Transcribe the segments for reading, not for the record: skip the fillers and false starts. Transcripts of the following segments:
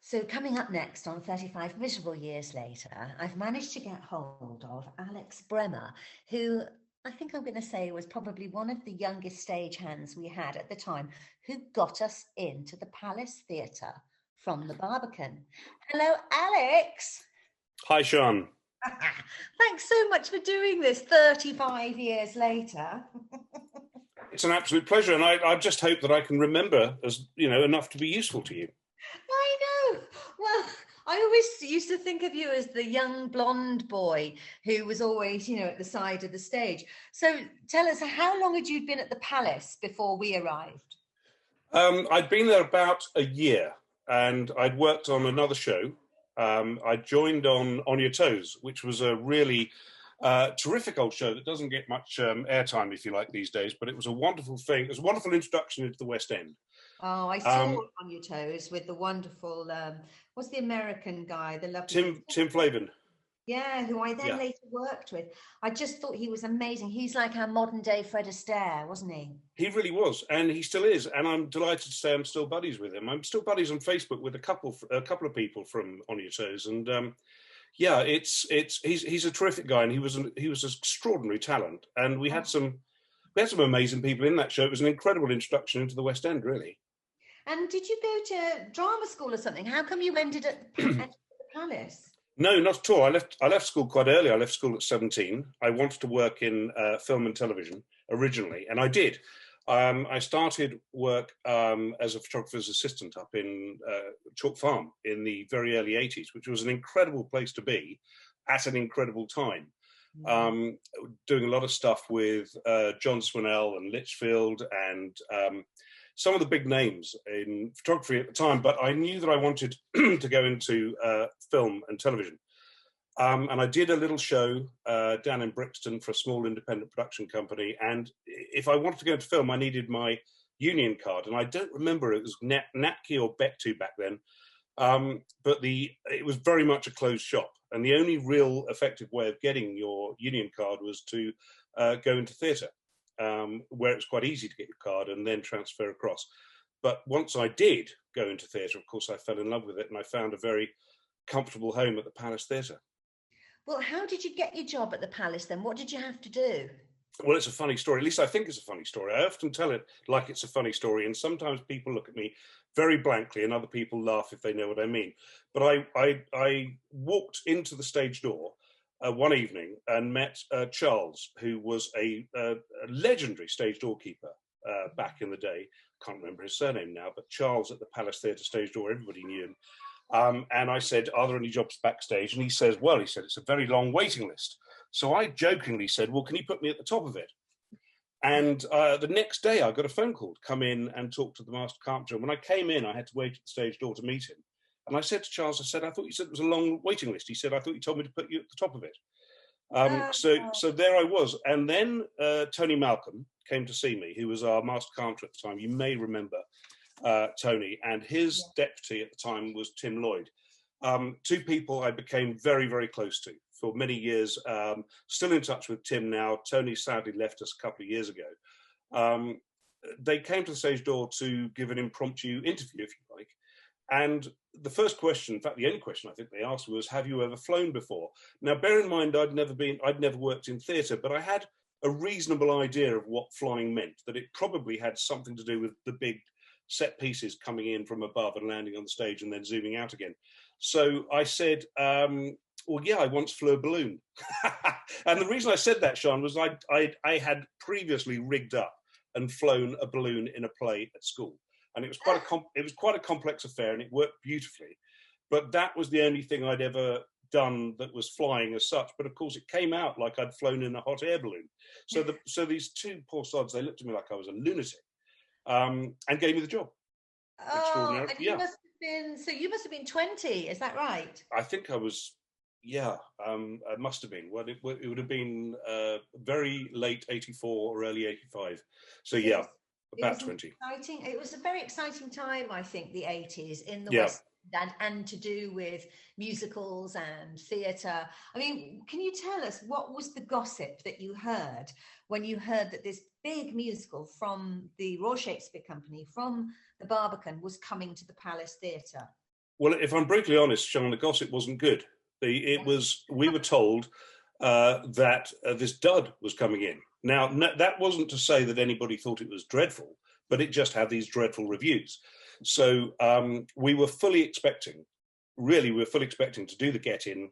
So coming up next on 35 Miserable Years Later, I've managed to get hold of Alex Bremer, who I think I'm going to say was probably one of the youngest stagehands we had at the time, who got us into the Palace Theatre from the Barbican. Hello, Alex. Hi, Sian. Thanks so much for doing this 35 years later. It's an absolute pleasure, and I just hope that I can remember enough to be useful to you. I know. Well, I always used to think of you as the young blonde boy who was always, at the side of the stage. So tell us, how long had you been at the Palace before we arrived? I'd been there about a year, and I'd worked on another show. I joined on Your Toes, which was a really terrific old show that doesn't get much airtime, if you like, these days, but it was a wonderful thing. It was a wonderful introduction into the West End. Oh, I saw On Your Toes with the wonderful, what's the American guy, the lovely... Tim Flavin. Yeah, who I then later worked with. I just thought he was amazing. He's like our modern day Fred Astaire, wasn't he? He really was, and he still is. And I'm delighted to say I'm still buddies with him. I'm still buddies on Facebook with a couple of people from On Your Toes, and he's a terrific guy, and he was an extraordinary talent. And we had some amazing people in that show. It was an incredible introduction into the West End, really. And did you go to drama school or something? How come you ended at the Palace? No, not at all. I left school quite early. I left school at 17. I wanted to work in film and television originally, and I did. I started work as a photographer's assistant up in Chalk Farm in the very early 80s, which was an incredible place to be at an incredible time. Doing a lot of stuff with John Swannell and Litchfield and some of the big names in photography at the time, but I knew that I wanted to go into film and television. And I did a little show down in Brixton for a small independent production company. And if I wanted to go into film, I needed my union card. And I don't remember, it was NAPKI or BECTU back then. But it was very much a closed shop. And the only real effective way of getting your union card was to go into theatre. Where it's quite easy to get your card and then transfer across. But once I did go into theatre, of course, I fell in love with it, and I found a very comfortable home at the Palace Theatre. Well, how did you get your job at the Palace then? What did you have to do? Well, it's a funny story. At least I think it's a funny story. I often tell it like it's a funny story, and sometimes people look at me very blankly and other people laugh if they know what I mean. But I walked into the stage door one evening and met Charles, who was a legendary stage doorkeeper back in the day. Can't remember his surname now, but Charles at the Palace Theatre stage door, everybody knew him. And I said, are there any jobs backstage? And he says, well, it's a very long waiting list. So I jokingly said, well, can you put me at the top of it? And the next day I got a phone call to come in and talk to the master carpenter. And when I came in, I had to wait at the stage door to meet him. And I said to Charles, I thought you said it was a long waiting list. He said, I thought you told me to put you at the top of it. So there I was. And then Tony Malcolm came to see me, who was our master carpenter at the time. You may remember Tony. And his deputy at the time was Tim Lloyd. Two people I became very, very close to for many years. Still in touch with Tim now. Tony sadly left us a couple of years ago. They came to the stage door to give an impromptu interview, if you like. And the first question, in fact, the only question I think they asked was, have you ever flown before? Now, bear in mind, I'd never worked in theatre, but I had a reasonable idea of what flying meant, that it probably had something to do with the big set pieces coming in from above and landing on the stage and then zooming out again. So I said, well, yeah, I once flew a balloon. And the reason I said that, Sian, was I had previously rigged up and flown a balloon in a play at school. And it was quite a complex affair, and it worked beautifully. But that was the only thing I'd ever done that was flying as such. But of course, it came out like I'd flown in a hot air balloon. So these two poor sods, they looked at me like I was a lunatic, and gave me the job. Oh, and you must have been, so you must have been 20, is that right? I think I was, I must have been. Well, it would have been very late 84 or early 85. So yeah. About 20. Exciting. It was a very exciting time, I think, the 80s in the West and to do with musicals and theatre. I mean, can you tell us what was the gossip that you heard when you heard that this big musical from the Royal Shakespeare Company, from the Barbican, was coming to the Palace Theatre? Well, if I'm brutally honest, Sean, the gossip wasn't good. We were told that this dud was coming in. Now, that wasn't to say that anybody thought it was dreadful, but it just had these dreadful reviews. So we were fully expecting to do the get-in,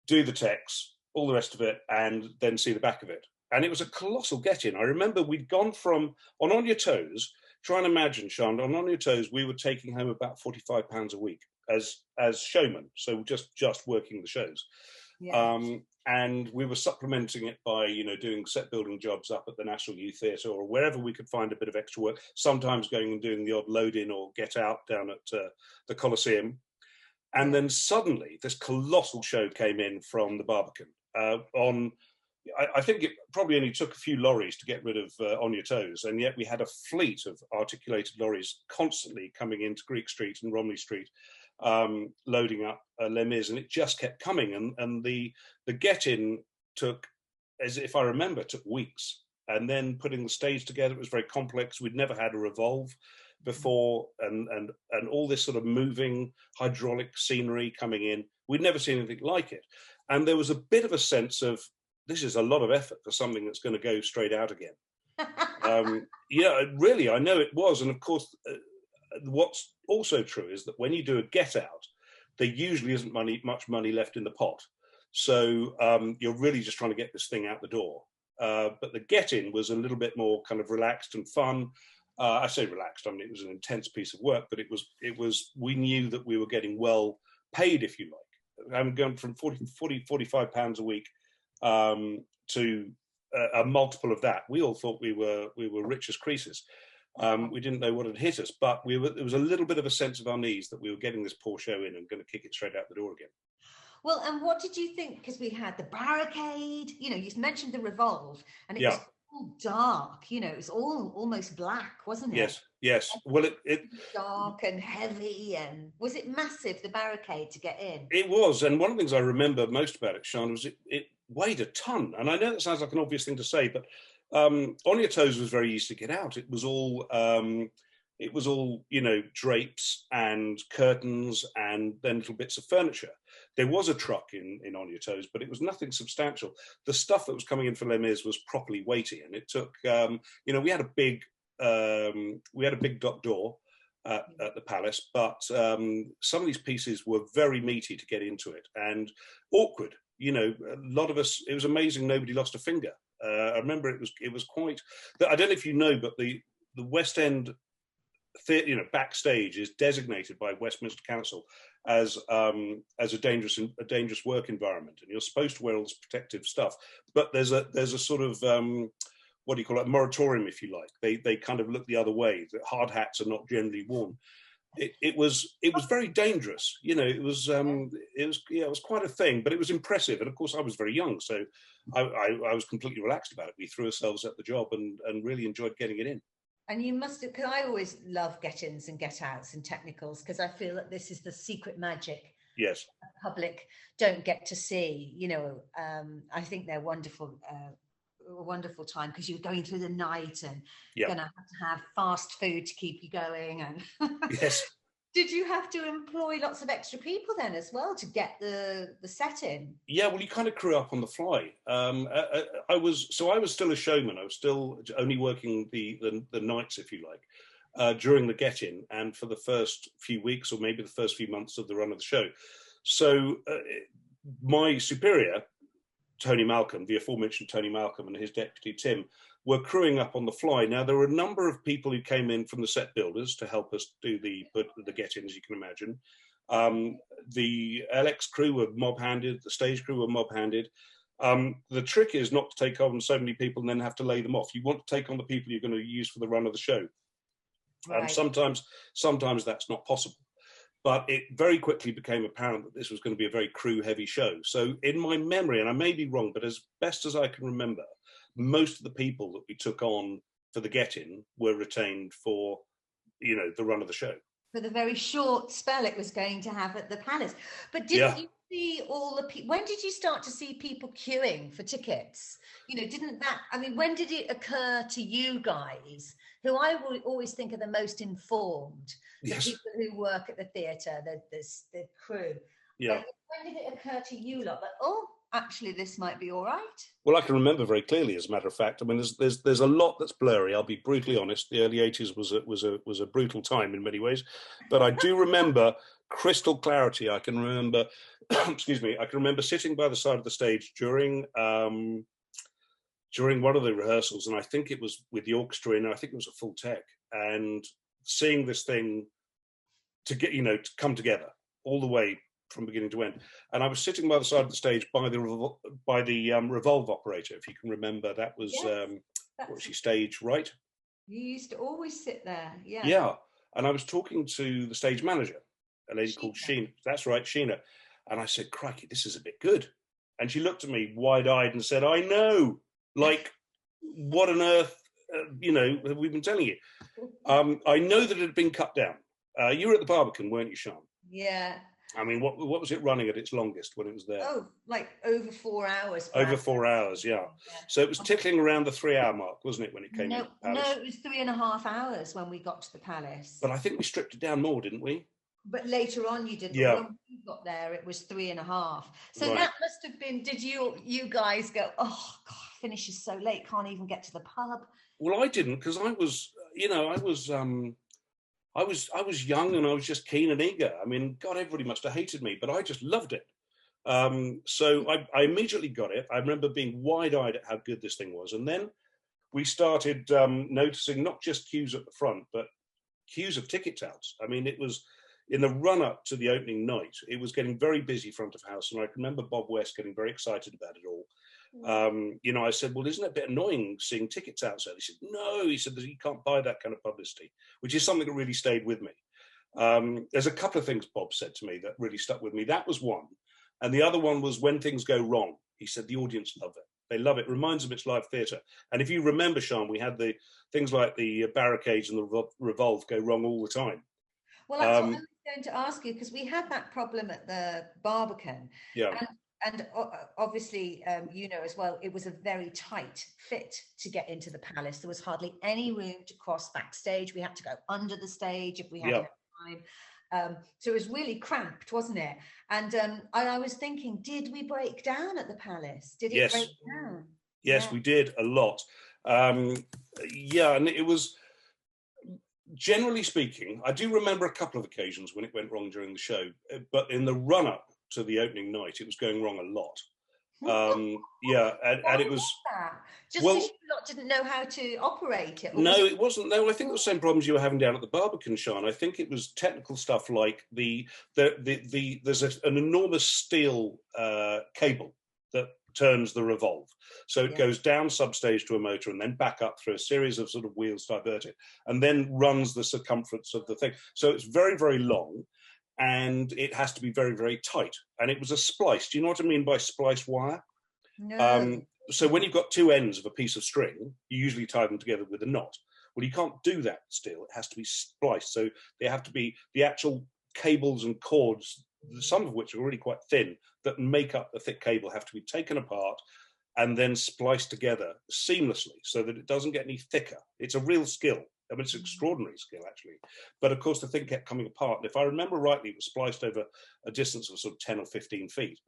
do the techs, all the rest of it, and then see the back of it. And it was a colossal get-in. I remember we'd gone from On Your Toes. Try and imagine, Sean, on Your Toes, we were taking home about £45 a week as showmen, so just working the shows. Yeah. And we were supplementing it by, doing set building jobs up at the National Youth Theatre or wherever we could find a bit of extra work, sometimes going and doing the odd load-in or get-out down at the Coliseum. And then suddenly this colossal show came in from the Barbican I think it probably only took a few lorries to get rid of On Your Toes, and yet we had a fleet of articulated lorries constantly coming into Greek Street and Romney Street, loading up Les Mis, and it just kept coming. And the get-in took, as if I remember, took weeks. And then putting the stage together, it was very complex. We'd never had a revolve before, and all this sort of moving hydraulic scenery coming in. We'd never seen anything like it. And there was a bit of a sense of, this is a lot of effort for something that's going to go straight out again. Yeah, really, I know it was. And of course, what's also true is that when you do a get out, there usually isn't much money left in the pot. So you're really just trying to get this thing out the door. But the get in was a little bit more kind of relaxed and fun. I say relaxed, I mean, it was an intense piece of work, but we knew that we were getting well paid, if you like. I'm going from 45 pounds a week to a multiple of that. We all thought we were rich as creases. We didn't know what had hit us, but there was a little bit of a sense of unease that we were getting this poor show in and going to kick it straight out the door again. Well, and what did you think? Because we had the barricade, you mentioned the revolve, and it was all dark, it was all almost black, wasn't it? Yes. Well, it dark and heavy, and was it massive, the barricade, to get in? It was, and one of the things I remember most about it, Sian, was it weighed a ton. And I know that sounds like an obvious thing to say, but On Your Toes was very easy to get out. It was all drapes and curtains and then little bits of furniture. There was a truck in On Your Toes, but it was nothing substantial. The stuff that was coming in for Les Mis was properly weighty, and it took we had a big dock door at the Palace, but some of these pieces were very meaty to get into it and awkward. A lot of us, it was amazing nobody lost a finger. I remember it was quite, I don't know if you know, but the West End theatre, backstage is designated by Westminster Council as a dangerous work environment, and you're supposed to wear all this protective stuff. But there's a sort of what do you call it, moratorium, if you like. They kind of look the other way. The hard hats are not generally worn. It was very dangerous. It was quite a thing, but it was impressive. And of course, I was very young, so I was completely relaxed about it. We threw ourselves at the job and really enjoyed getting it in. And you must have, because I always love get-ins and get-outs and technicals, because I feel that this is the secret magic. Yes. The public don't get to see. I think they're wonderful. A wonderful time, because you're going through the night and you're going to have fast food to keep you going. And yes. Did you have to employ lots of extra people then as well to get the set in? Yeah, well, you kind of crew up on the fly. I was still a showman. I was still only working the nights, if you like, during the get-in and for the first few weeks or maybe the first few months of the run of the show. So my superior, Tony Malcolm, the aforementioned Tony Malcolm, and his deputy Tim were crewing up on the fly. Now, there were a number of people who came in from the set builders to help us do the get-in, as you can imagine. The LX crew were mob-handed, the stage crew were mob-handed. The trick is not to take on so many people and then have to lay them off. You want to take on the people you're going to use for the run of the show. Right. And sometimes that's not possible. But it very quickly became apparent that this was going to be a very crew-heavy show. So in my memory, and I may be wrong, but as best as I can remember, most of the people that we took on for the get-in were retained for, the run of the show. For the very short spell it was going to have at the Palace. But didn't you See all the people. When did you start to see people queuing for tickets? Didn't that? I mean, when did it occur to you guys, who I will always think are the most informed, the Yes. people who work at the theatre, the crew? Yeah. Like, when did it occur to you lot that, oh, actually, this might be all right? Well, I can remember very clearly, as a matter of fact. I mean, there's a lot that's blurry. I'll be brutally honest. The early '80s was a brutal time in many ways, but I do remember crystal clarity. I can remember, excuse me, I can remember sitting by the side of the stage during one of the rehearsals, and I think it was with the orchestra in. I think it was a full tech, and seeing this thing to come together all the way from beginning to end. And I was sitting by the side of the stage by the revolve operator, if you can remember. That was stage right. You used to always sit there, yeah. Yeah, and I was talking to the stage manager, a lady called Sheena. That's right, Sheena. And I said, "Crikey, this is a bit good." And she looked at me wide-eyed and said, "I know. Like, what on earth, have we been telling you?" I know that it had been cut down. You were at the Barbican, weren't you, Sian? Yeah. I mean, what was it running at its longest when it was there? Oh, like over 4 hours. Over 4 hours, yeah. So it was tickling around the 3 hour mark, wasn't it, when it came into the palace? No, it was 3.5 hours when we got to the palace. But I think we stripped it down more, didn't we? But later on you did. Yeah. But when we got there, it was 3.5. So that must have been, did you guys go, oh, God, finishes so late, can't even get to the pub? Well, I didn't, because I was young and I was just keen and eager. I mean, God, everybody must have hated me, but I just loved it. So I immediately got it. I remember being wide-eyed at how good this thing was. And then we started noticing not just queues at the front, but queues of ticket touts. I mean, it was in the run-up to the opening night, it was getting very busy front of house. And I can remember Bob West getting very excited about it all. I said, well, isn't it a bit annoying seeing tickets outside? He said, no, he said, you can't buy that kind of publicity, which is something that really stayed with me. There's a couple of things Bob said to me that really stuck with me. That was one. And the other one was when things go wrong. He said, the audience love it. They love it. Reminds them it's live theatre. And if you remember, Sian, we had the things like the barricades and the revolve go wrong all the time. Well, that's what I was going to ask you, because we had that problem at the Barbican. Yeah. And obviously, as well, it was a very tight fit to get into the palace. There was hardly any room to cross backstage. We had to go under the stage if we had time. So it was really cramped, wasn't it? And I was thinking, did we break down at the palace? Did it break down? Yes, we did a lot. And it was, generally speaking, I do remember a couple of occasions when it went wrong during the show, but in the run-up to the opening night, it was going wrong a lot. And it was just because you lot didn't know how to operate it. No, it wasn't. No, I think the same problems you were having down at the Barbican, Sian. I think it was technical stuff like there's an enormous steel cable that turns the revolve. So it goes down substage to a motor and then back up through a series of sort of wheels to divert it, and then runs the circumference of the thing. So it's very, very long. And it has to be very, very tight. And it was a splice. Do you know what I mean by splice wire? No. So when you've got two ends of a piece of string, you usually tie them together with a knot. Well, you can't do that still. It has to be spliced. So they have to be the actual cables and cords, some of which are really quite thin, that make up the thick cable, have to be taken apart and then spliced together seamlessly so that it doesn't get any thicker. It's a real skill. I mean, it's an extraordinary skill, actually. But of course, the thing kept coming apart. And if I remember rightly, it was spliced over a distance of sort of 10 or 15 feet.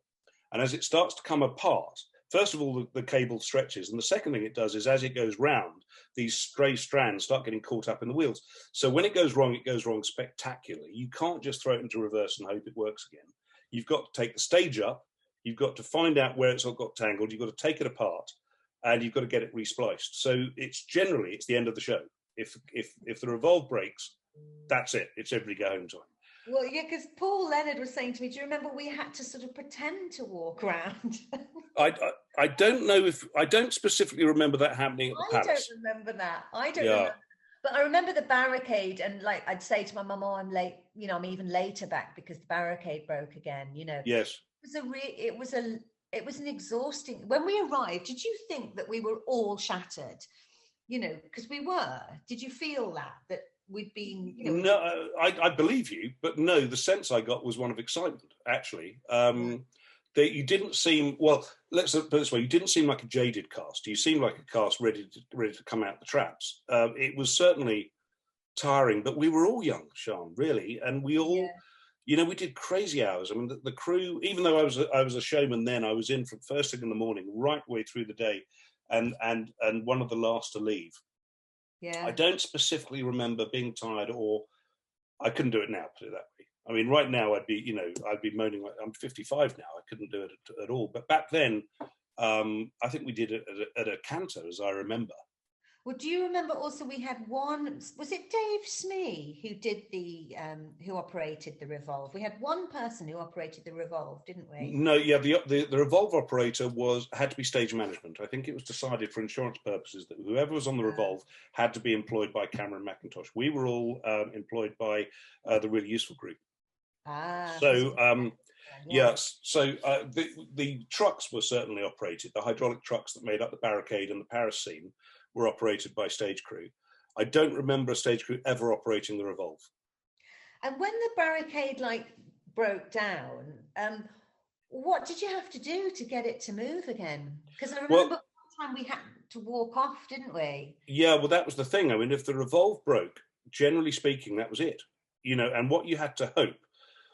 And as it starts to come apart, first of all, the cable stretches. And the second thing it does is as it goes round, these stray strands start getting caught up in the wheels. So when it goes wrong spectacularly. You can't just throw it into reverse and hope it works again. You've got to take the stage up. You've got to find out where it's all got tangled. You've got to take it apart and you've got to get it respliced. So it's the end of the show. If the revolve breaks, that's it. It's everybody go home time. Well, yeah, because Paul Leonard was saying to me, do you remember we had to sort of pretend to walk around? I don't know I don't specifically remember that happening at the palace. I don't remember that. I don't remember. But I remember the barricade, and like I'd say to my mum, "Oh, I'm late. I'm even later back because the barricade broke again." Yes. It was an exhausting. When we arrived, did you think that we were all shattered? Because we were. Did you feel that we'd been, No, I believe you, but no, the sense I got was one of excitement, actually. That you didn't seem, well, let's put it this way, you didn't seem like a jaded cast. You seemed like a cast ready to come out the traps. It was certainly tiring, but we were all young, Sian, really, and we all, we did crazy hours. I mean, the crew, even though I was a showman then, I was in from first thing in the morning, right way through the day, and one of the last to leave. Yeah. I don't specifically remember being tired, or I couldn't do it now, put it that way. I mean, right now I'd be moaning like I'm 55 now. I couldn't do it at all. But back then, I think we did it at a canter, as I remember. Well, do you remember also we had one, was it Dave Smee who did who operated the Revolve? We had one person who operated the Revolve, didn't we? No, yeah, the Revolve operator had to be stage management. I think it was decided for insurance purposes that whoever was on the Revolve had to be employed by Cameron Mackintosh. We were all employed by the Really Useful Group. So, yes, so the trucks were certainly operated. The hydraulic trucks that made up the Barricade and the Paris scene were operated by stage crew. I don't remember a stage crew ever operating the Revolve. And when the Barricade broke down, what did you have to do to get it to move again? Because I remember one time we had to walk off, didn't we? Yeah, well, that was the thing. I mean, if the Revolve broke, generally speaking, that was it. And what you had to hope.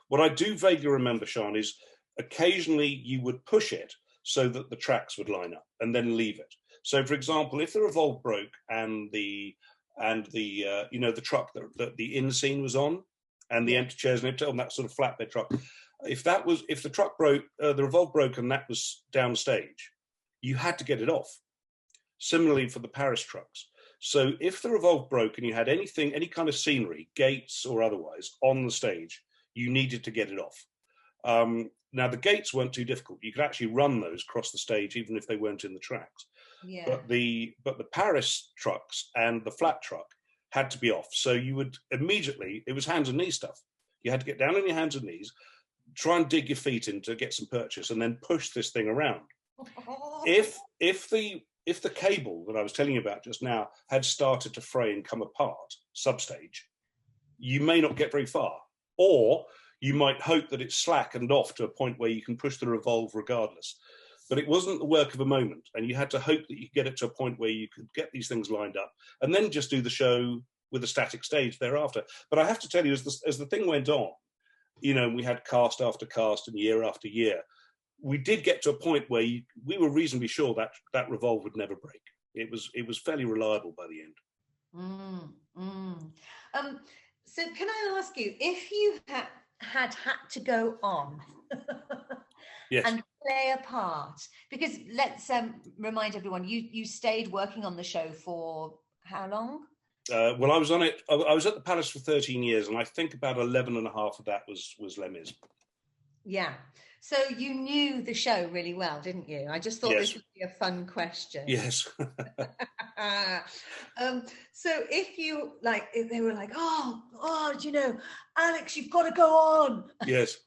What I do vaguely remember, Sian, is occasionally you would push it so that the tracks would line up and then leave it. So, for example, if the Revolve broke and the truck that the in scene was on, and the empty chairs and on that sort of flatbed truck, if the truck broke, the Revolve broke and that was downstage, you had to get it off. Similarly for the Paris trucks. So if the Revolve broke and you had any kind of scenery, gates or otherwise, on the stage, you needed to get it off. Now the gates weren't too difficult. You could actually run those across the stage even if they weren't in the tracks. Yeah. But the Paris trucks and the flat truck had to be off. So you would immediately, it was hands and knees stuff. You had to get down on your hands and knees, try and dig your feet in to get some purchase, and then push this thing around. If the cable that I was telling you about just now had started to fray and come apart substage, you may not get very far. Or you might hope that it's slackened off to a point where you can push the Revolve regardless. But it wasn't the work of a moment, and you had to hope that you could get it to a point where you could get these things lined up and then just do the show with a static stage thereafter. But I have to tell you, as the thing went on, we had cast after cast and year after year, we did get to a point where we were reasonably sure that Revolve would never break. It was fairly reliable by the end. So can I ask you, if you had to go on yes. and play a part, because let's remind everyone, you stayed working on the show for how long? Well, I was on it. I was at the Palace for 13 years, and I think about 11 and a half of that was Les Mis. Yeah. So you knew the show really well, didn't you? I just thought this would be a fun question. Yes. So if they were like, oh, Alex, you've got to go on. Yes.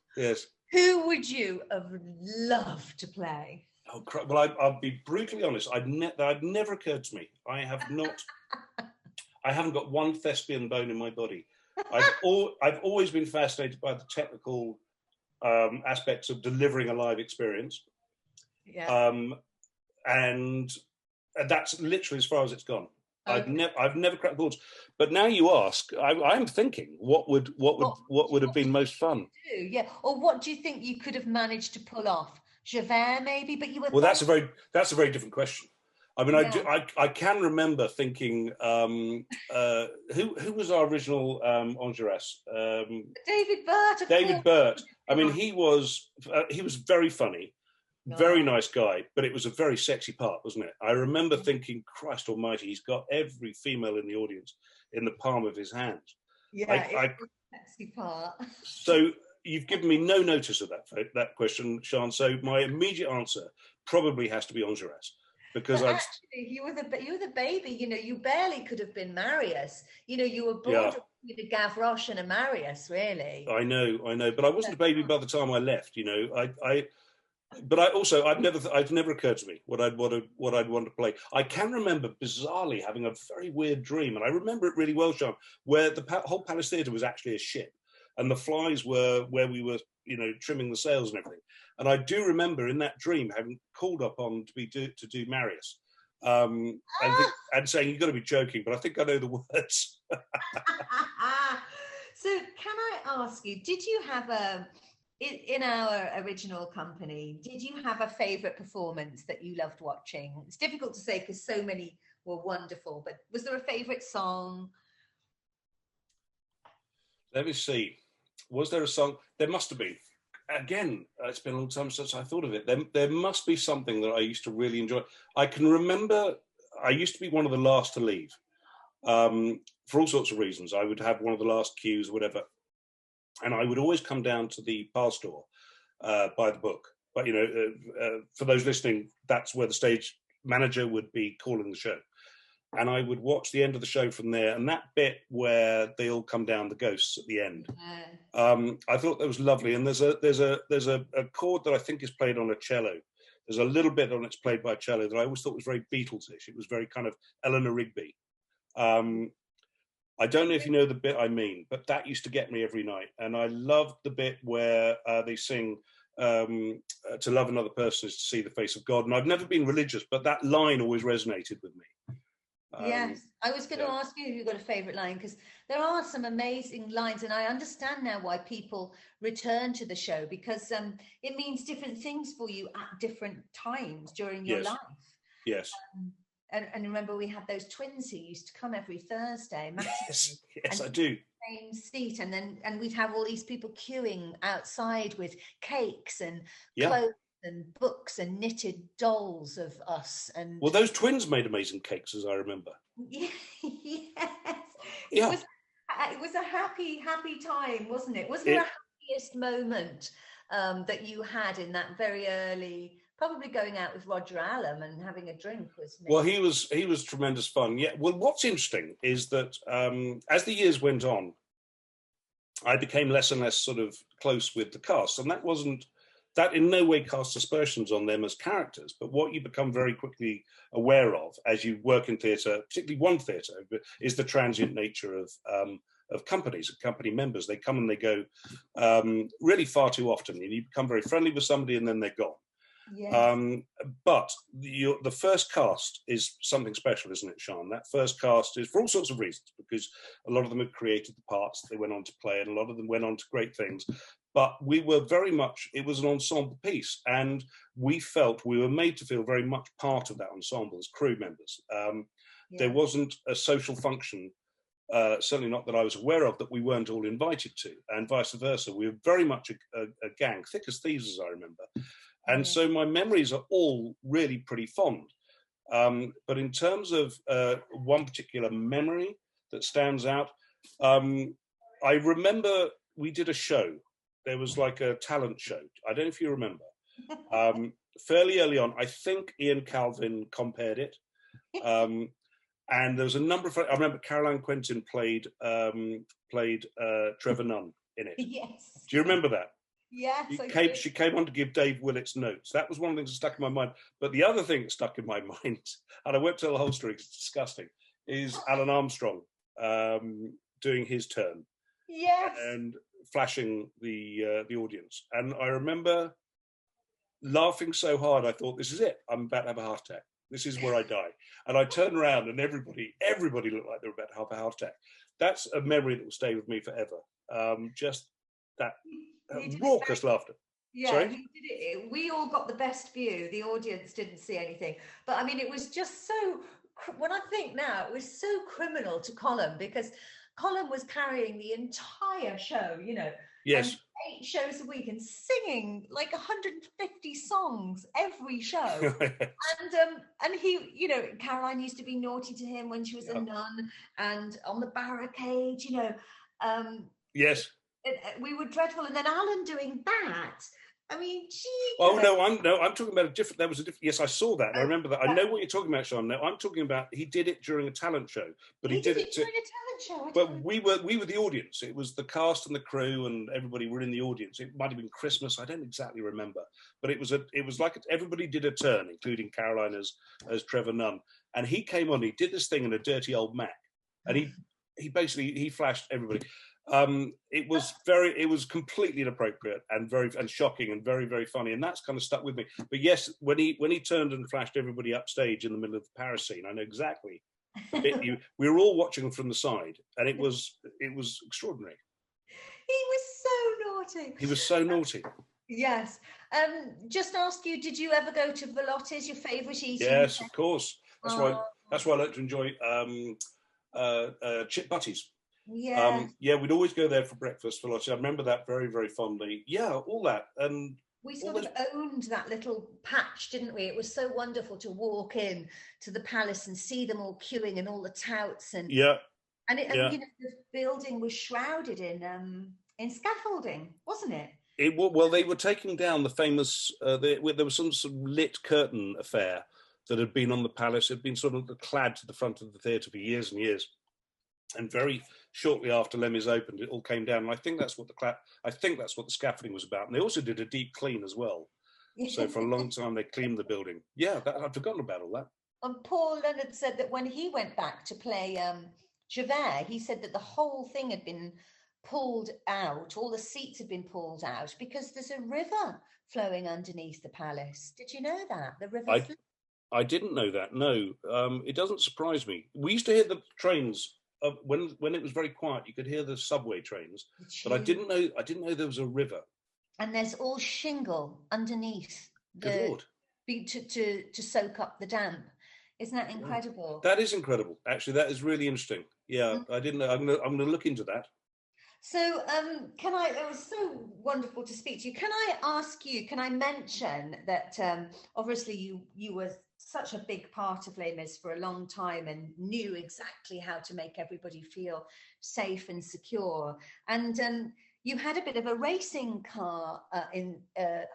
Who would you have loved to play? Oh, well, I'll be brutally honest. That never occurred to me. I haven't got one thespian bone in my body. I've always been fascinated by the technical aspects of delivering a live experience. Yeah. And that's literally as far as it's gone. Okay. I've never cracked the boards. But now you ask, I'm thinking what would have been most fun? Yeah. Or what do you think you could have managed to pull off? Javert, maybe, but you were. Well, that's a very different question. I mean, yeah. I can remember thinking, who was our original Enjolras? David Burt. David Burt. I mean, he was very funny, very nice guy, but it was a very sexy part, wasn't it? I remember thinking, Christ Almighty, he's got every female in the audience in the palm of his hand. Yeah, it's a sexy part. So you've given me no notice of that question, Sian. So my immediate answer probably has to be Enjolras. Because actually, you were the baby. You barely could have been Marius. You were born with a Gavroche and a Marius, really. I know, but I wasn't a baby by the time I left. But I'd never occurred to me what I'd want to play. I can remember bizarrely having a very weird dream, and I remember it really well, Sean, where the whole Palace Theatre was actually a ship, and the flies were where we were, trimming the sails and everything. And I do remember in that dream having called up on to do Marius, and saying, "You've got to be joking," but I think I know the words. So can I ask you, did you have in our original company, did you have a favourite performance that you loved watching? It's difficult to say because so many were wonderful, but was there a favourite song? Let me see. Was there a song? There must have been. Again, it's been a long time since I thought of it. There must be something that I used to really enjoy. I can remember I used to be one of the last to leave, for all sorts of reasons. I would have one of the last cues, whatever. And I would always come down to the bar store, buy the book. But, for those listening, that's where the stage manager would be calling the show. And I would watch the end of the show from there. And that bit where they all come down, the ghosts at the end, I thought that was lovely. And there's a chord that I think is played on a cello. There's a little bit on it's played by a cello that I always thought was very Beatlesish. It was very kind of Eleanor Rigby. I don't know if you know the bit I mean, but that used to get me every night. And I loved the bit where they sing, to love another person is to see the face of God. And I've never been religious, but that line always resonated with me. Yes, I was going to ask you if you've got a favourite line, because there are some amazing lines, and I understand now why people return to the show, because it means different things for you at different times during your life. Yes. And remember, we had those twins who used to come every Thursday. Yes, I do. Same seat, and we'd have all these people queuing outside with cakes and clothes and books and knitted dolls of us. And well, those twins made amazing cakes, as I remember. Yes, yeah. It was a happy time, wasn't it? Was there a happiest moment that you had in that very early? Probably going out with Roger Allam and having a drink was maybe. Well, he was tremendous fun. Yeah. Well, what's interesting is that as the years went on, I became less and less sort of close with the cast, and that in no way casts aspersions on them as characters. But what you become very quickly aware of as you work in theatre, particularly one theatre, is the transient nature of companies, of company members. They come and they go really far too often, and you become very friendly with somebody and then they're gone. Yes. But the first cast is something special, isn't it, Sian? That first cast is for all sorts of reasons, because a lot of them had created the parts they went on to play, and a lot of them went on to great things. But we were it was an ensemble piece, and we were made to feel very much part of that ensemble as crew members. There wasn't a social function, certainly not that I was aware of, that we weren't all invited to, and vice versa. We were very much a gang, thick as thieves, as I remember. And so my memories are all really pretty fond. But in terms of one particular memory that stands out, I remember we did a show. There was like a talent show. I don't know if you remember. Fairly early on, I think Ian Calvin compared it. And there was a number of... I remember Caroline Quentin played Trevor Nunn in it. Yes. Do you remember that? Yes, she came on to give Dave Willett's notes. That was one of the things that stuck in my mind. But the other thing that stuck in my mind, and I won't tell the whole story because it's disgusting, is Alan Armstrong doing his turn. Yes. And flashing the audience. And I remember laughing so hard, I thought, this is it. I'm about to have a heart attack. This is where I die. And I turned around and everybody looked like they were about to have a heart attack. That's a memory that will stay with me forever. Just that raucous laughter. Yeah, Sorry? he did it. We all got the best view. The audience didn't see anything. But I mean, it was just so, when I think now, it was so criminal to Colin, because Colin was carrying the entire show, Yes. 8 shows a week and singing like 150 songs every show. And he, Caroline used to be naughty to him when she was a nun, and on the barricade, yes. We were dreadful. And then Alan doing that, I mean, Oh Jesus. no, I'm talking about a different. There was a different. Yes, I saw that. I remember that. I know what you're talking about, Sean. No, I'm talking about he did it during a talent show, but he He did did it it to. during a talent show. I But don't we were the audience. It was the cast and the crew, and everybody were in the audience. It might have been Christmas. I don't exactly remember, but it was like everybody did a turn, including Caroline as Trevor Nunn, and he came on. He did this thing in a dirty old Mac, and he basically he flashed everybody. It was completely inappropriate and and shocking and very, very funny, and that's kind of stuck with me. But yes, when he turned and flashed everybody upstage in the middle of the Paris scene, I know exactly the bit we were all watching from the side, and it was extraordinary. He was so naughty. He was so naughty. Yes. Just ask you, did you ever go to Velotti's, your favourite eating? Yes, of course. That's why I like to enjoy chip butties. Yeah. Yeah, we'd always go there for breakfast for lunch. I remember that very, very fondly. Yeah, all that. And we sort of owned that little patch, didn't we? It was so wonderful to walk in to the palace and see them all queuing and all the touts and you know, the building was shrouded in scaffolding, wasn't it? Well, they were taking down the famous. There was some sort of lit curtain affair that had been on the palace. It had been sort of clad to the front of the theatre for years and years. And very shortly after Les Mis opened, it all came down. And I think that's what the scaffolding was about. And they also did a deep clean as well. So for a long time they cleaned the building. Yeah, I'd forgotten about all that. And Paul Leonard said that when he went back to play Javert, he said that the whole thing had been pulled out. All the seats had been pulled out because there's a river flowing underneath the palace. Did you know that the river? I didn't know that. No, it doesn't surprise me. We used to hear the trains. When it was very quiet, you could hear the subway trains, but I didn't know there was a river. And there's all shingle underneath Good Lord. To soak up the damp. Isn't that incredible? That is incredible. Actually, that is really interesting. Yeah, I didn't know. I'm going to look into that. So, it was so wonderful to speak to you. Can I mention that obviously you were such a big part of Les Mis for a long time and knew exactly how to make everybody feel safe and secure. And you had a bit of a racing car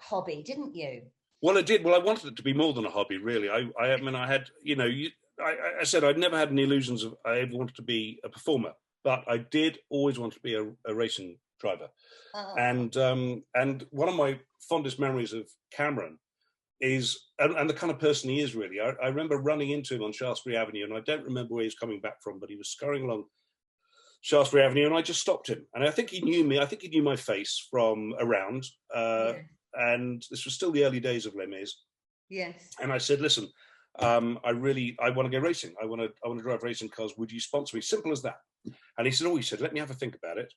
hobby, didn't you? Well, I did. Well, I wanted it to be more than a hobby, really. I mean, I had, I said I'd never had any illusions of I ever wanted to be a performer, but I did always want to be a racing driver. And one of my fondest memories of Cameron is, and the kind of person he is really, I remember running into him on Shaftesbury Avenue, and I don't remember where he was coming back from, but he was scurrying along Shaftesbury Avenue, and I just stopped him. And I think he knew me. I think he knew my face from around. And this was still the early days of Les Mis. Yes. And I said, listen, I want to go racing. I want to drive racing cars. Would you sponsor me? Simple as that. And he said, let me have a think about it.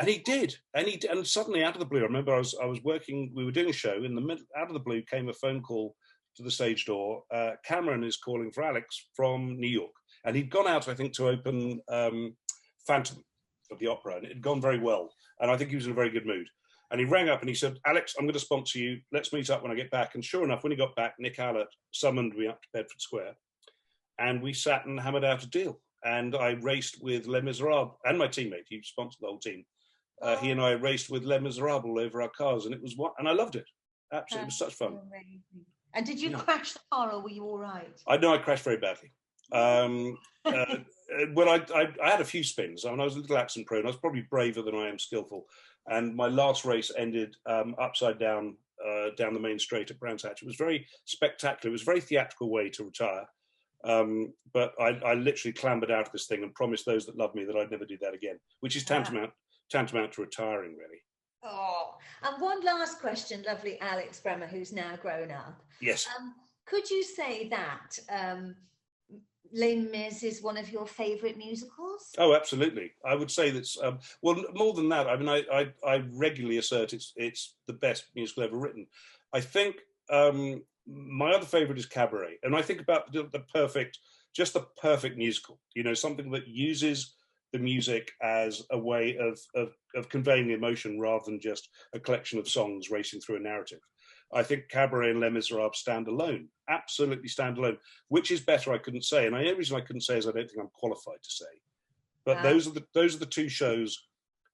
And he did. And suddenly, out of the blue, I remember I was working, we were doing a show, in the middle, out of the blue came a phone call to the stage door. Cameron is calling for Alex from New York. And he'd gone out, I think, to open Phantom of the Opera, and it had gone very well. And I think he was in a very good mood. And he rang up and he said, Alex, I'm going to sponsor you. Let's meet up when I get back. And sure enough, when he got back, Nick Allett summoned me up to Bedford Square. And we sat and hammered out a deal. And I raced with Les Misérables and my teammate. He sponsored the whole team. He and I raced with Les Misérables over our cars. And and I loved it. Absolutely. It was such fun. Amazing. And did you crash the car, or were you all right? I know I crashed very badly. Well, I had a few spins. I mean, I was a little accident prone. I was probably braver than I am skillful. And my last race ended upside down down the main straight at Brands Hatch. It was very spectacular. It was a very theatrical way to retire. But I literally clambered out of this thing and promised those that love me that I'd never do that again, which is tantamount to retiring, really. Oh, and one last question, lovely Alex Bremer, who's now grown up. Yes. Could you say that Les Mis is one of your favourite musicals? Oh, absolutely. I would say that's well, more than that. I mean, I regularly assert it's the best musical ever written. I think my other favourite is Cabaret, and I think about the perfect musical. You know, something that uses the music as a way of conveying the emotion rather than just a collection of songs racing through a narrative. I think Cabaret and Les Misérables stand alone, absolutely stand alone. Which is better, I couldn't say. And the only reason I couldn't say is I don't think I'm qualified to say. But those are the two shows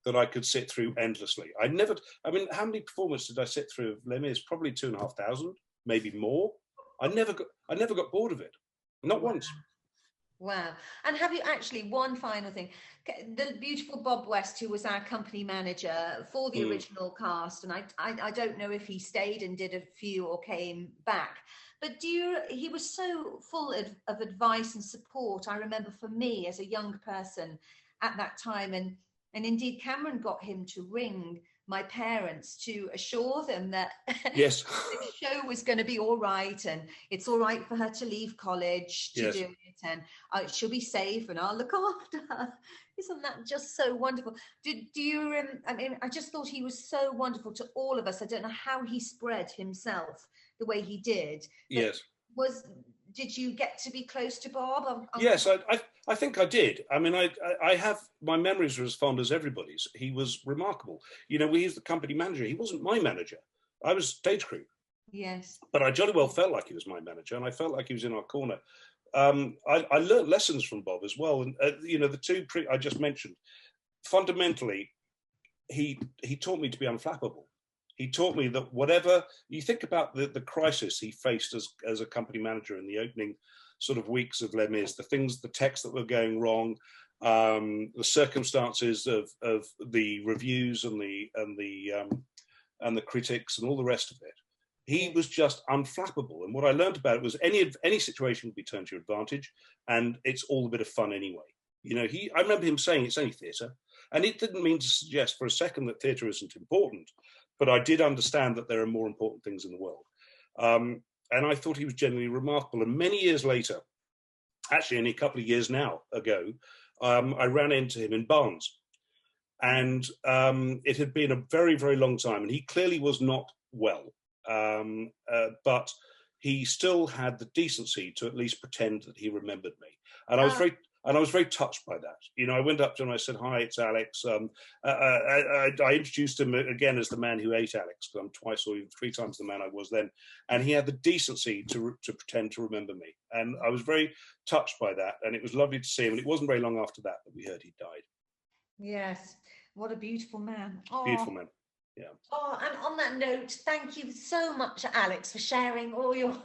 that I could sit through endlessly. I mean, how many performances did I sit through of Les Mis? Probably 2,500, maybe more. I never got bored of it, not once. Wow. And have you actually, one final thing, the beautiful Bob West, who was our company manager for the original cast, and I don't know if he stayed and did a few or came back, but he was so full of advice and support. I remember for me as a young person at that time, and indeed Cameron got him to ring my parents to assure them that yes, the show was going to be all right, and it's all right for her to leave college to do it, and she'll be safe, and I'll look after her. Isn't that just so wonderful? Do you? I mean, I just thought he was so wonderful to all of us. I don't know how he spread himself the way he did. Yes. Did you get to be close to Bob? Yes, I think I did. I mean, I have, my memories are as fond as everybody's. He was remarkable. You know, he was the company manager. He wasn't my manager. I was stage crew. Yes. But I jolly well felt like he was my manager, and I felt like he was in our corner. I learned lessons from Bob as well. And, you know, the two I just mentioned, fundamentally, he taught me to be unflappable. He taught me that whatever you think about the crisis he faced as a company manager in the opening sort of weeks of Les Mis, the texts that were going wrong, the circumstances of the reviews and the critics and all the rest of it. He was just unflappable. And what I learned about it was any situation would be turned to your advantage, and it's all a bit of fun anyway. You know, I remember him saying it's only theatre, and it didn't mean to suggest for a second that theatre isn't important. But I did understand that there are more important things in the world. And I thought he was genuinely remarkable. And many years later, actually only a couple of years now ago, I ran into him in Barnes. And it had been a very, very long time. And he clearly was not well. But he still had the decency to at least pretend that he remembered me. And I was very touched by that. You know, I went up to him and I said, "Hi, it's Alex." I introduced him again as the man who ate Alex, because I'm twice or even three times the man I was then. And he had the decency to pretend to remember me. And I was very touched by that. And it was lovely to see him. And it wasn't very long after that we heard he died. Yes. What a beautiful man. Oh. Beautiful man. Yeah. Oh, and on that note, thank you so much, Alex, for sharing all your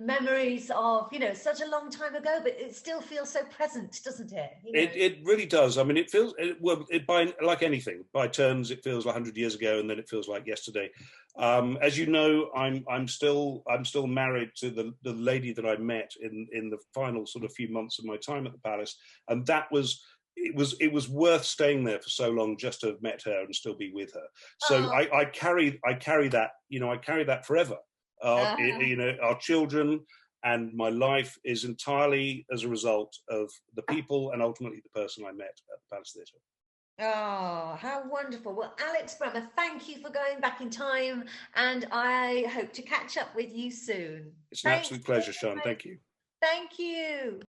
memories of, you know, such a long time ago, but it still feels so present, doesn't it? You know? It really does. I mean, it feels, by like anything, by turns, it feels like 100 years ago, and then it feels like yesterday. As you know, I'm still married to the lady that I met in the final sort of few months of my time at the Palace, and that was. It was worth staying there for so long just to have met her and still be with her. So I carry that, you know, I carry that forever. You know, our children and my life is entirely as a result of the people and ultimately the person I met at the Palace Theatre. Oh, how wonderful. Well, Alex Bremer, thank you for going back in time, and I hope to catch up with you soon. It's an absolute pleasure, Sian. Thank you. Thank you.